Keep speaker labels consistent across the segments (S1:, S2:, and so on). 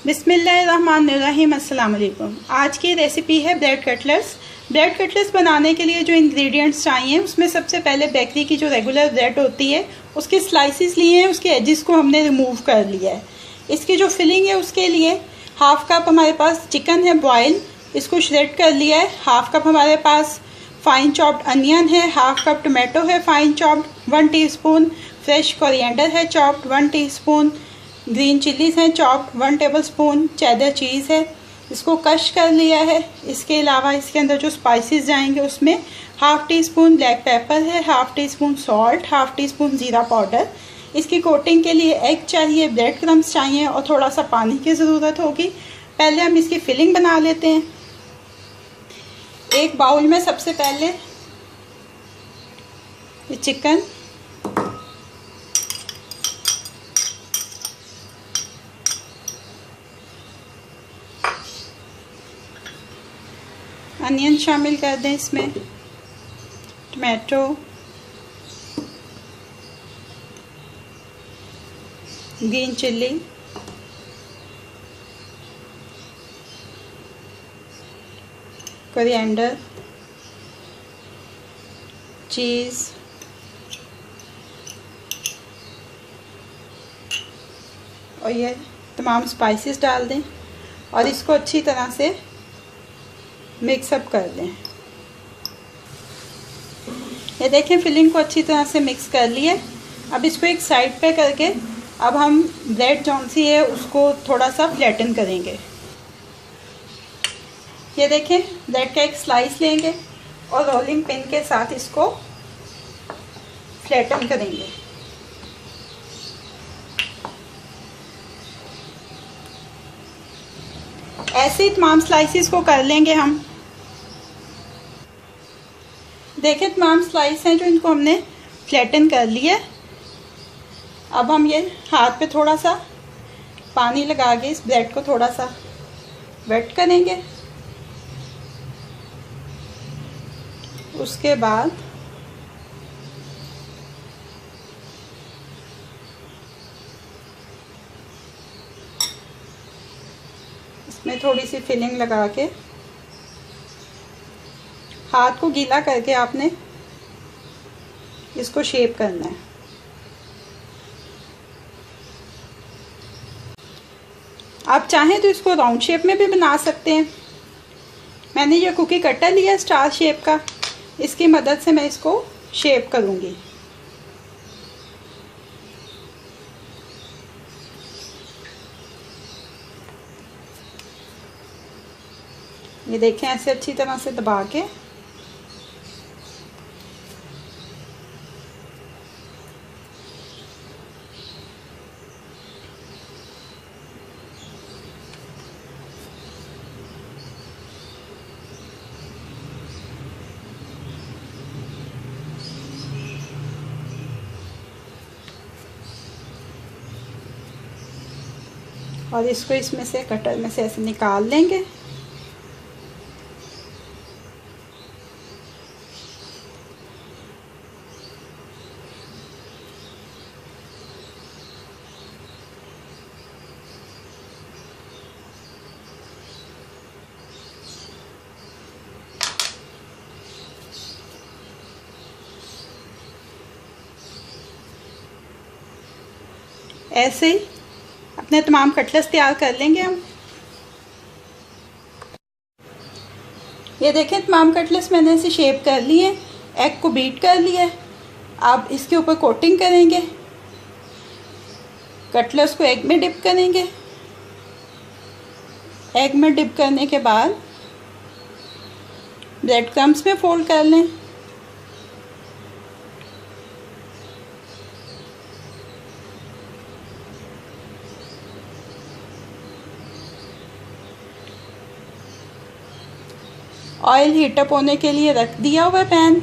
S1: बिस्मिल्लाहिर्रहमानिर्रहीम। अस्सलाम वालेकुम। आज की रेसिपी है ब्रेड कटलेट्स। ब्रेड कटलेट्स बनाने के लिए जो इंग्रेडिएंट्स चाहिए उसमें सबसे पहले बेकरी की जो रेगुलर ब्रेड होती है उसके स्लाइसिस लिए हैं, उसके एजिस को हमने रिमूव कर लिया है। इसकी जो फिलिंग है उसके लिए हाफ़ कप हमारे पास चिकन है बॉयल, इसको श्रेड कर लिया है। हाफ़ कप हमारे पास फाइन चॉप्ड अनियन है, हाफ़ कप टोमेटो है fine chopped, 1 teaspoon fresh coriander है चॉप्ड, 1 टीस्पून ग्रीन चिलीज़ हैं चॉप्ड, 1 टेबलस्पून चेडर चीज़ है, इसको कश कर लिया है। इसके अलावा इसके अंदर जो स्पाइसेस जाएंगे उसमें half teaspoon black pepper है, half teaspoon salt, half teaspoon ज़ीरा पाउडर। इसकी कोटिंग के लिए एग चाहिए, ब्रेड क्रम्स चाहिए और थोड़ा सा पानी की ज़रूरत होगी। पहले हम इसकी फिलिंग बना लेते हैं। एक बाउल में सबसे पहले ये चिकन, अनियन शामिल कर दें, इसमें टमाटो, ग्रीन चिल्ली, कोरिएंडर, चीज़, और ये तमाम स्पाइसेस डाल दें और इसको अच्छी तरह से मिक्सअप कर लें। ये देखें फिलिंग को अच्छी तरह से मिक्स कर लिए। अब इसको एक साइड पे करके अब हम ब्रेड जौन सी है उसको थोड़ा सा फ्लैटन करेंगे। ये देखें ब्रेड का एक स्लाइस लेंगे और रोलिंग पिन के साथ इसको फ्लैटन करेंगे। ऐसे ही तमाम स्लाइसिस को कर लेंगे हम। देखें तमाम स्लाइस हैं जो इनको हमने फ्लैटन कर लिया। अब हम ये हाथ पे थोड़ा सा पानी लगा के इस ब्रेड को थोड़ा सा वेट करेंगे। उसके बाद इसमें थोड़ी सी फिलिंग लगा के हाथ को गीला करके आपने इसको शेप करना है। आप चाहें तो इसको राउंड शेप में भी बना सकते हैं। मैंने ये कुकी कटर लिया स्टार शेप का, इसकी मदद से मैं इसको शेप करूँगी। ये देखें ऐसे अच्छी तरह से दबा के और इसको इसमें से कटर में से ऐसे निकाल लेंगे। ऐसे ही अपने तमाम कटलेट्स तैयार कर लेंगे हम। ये देखें तमाम कटलेट्स मैंने ऐसे शेप कर लिए। एग को बीट कर लिया है। अब इसके ऊपर कोटिंग करेंगे। कटलेट्स को एग में डिप करेंगे। एग में डिप करने के बाद ब्रेड क्रम्स में फोल्ड कर लें। ऑयल हीटअप होने के लिए रख दिया हुआ है पैन।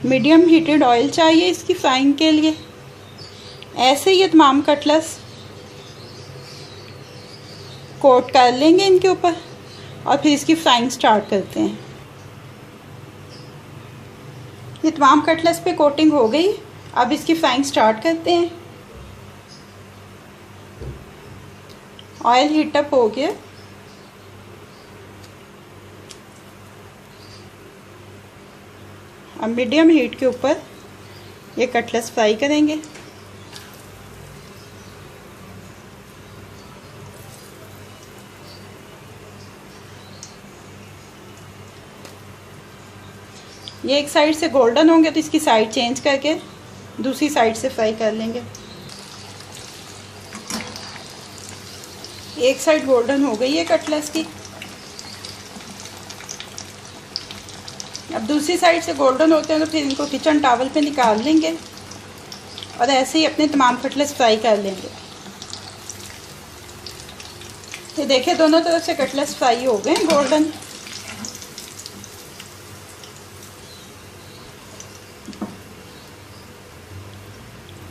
S1: मीडियम हीटेड ऑयल चाहिए इसकी फ्राइंग के लिए। ऐसे ये तमाम कटलेट्स कोट कर लेंगे इनके ऊपर और फिर इसकी फ्राइंग स्टार्ट करते हैं। ये तमाम कटलेट्स पे कोटिंग हो गई। अब इसकी फ्राइंग स्टार्ट करते हैं। ऑयल हीट अप हो गया। अब मीडियम हीट के ऊपर ये कटलेट्स फ्राई करेंगे। ये एक साइड से गोल्डन होंगे तो इसकी साइड चेंज करके दूसरी साइड से फ्राई कर लेंगे। एक साइड गोल्डन हो गई है कटलेट्स की। अब दूसरी साइड से गोल्डन होते हैं तो फिर इनको किचन टॉवल पे निकाल लेंगे और ऐसे ही अपने तमाम कटलेट्स फ्राई कर लेंगे। ये देखें दोनों तरफ से कटलेट्स फ्राई हो गए गोल्डन।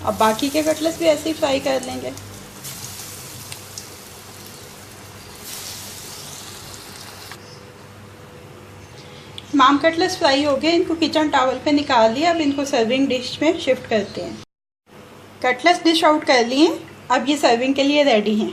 S1: अब बाकी के कटलेट्स भी ऐसे ही फ्राई कर लेंगे। तमाम कटलेट्स फ्राई हो गए, इनको किचन टॉवल पे निकाल लिया। अब इनको सर्विंग डिश में शिफ्ट करते हैं। कटलेट्स डिश आउट कर लिए, अब ये सर्विंग के लिए रेडी हैं।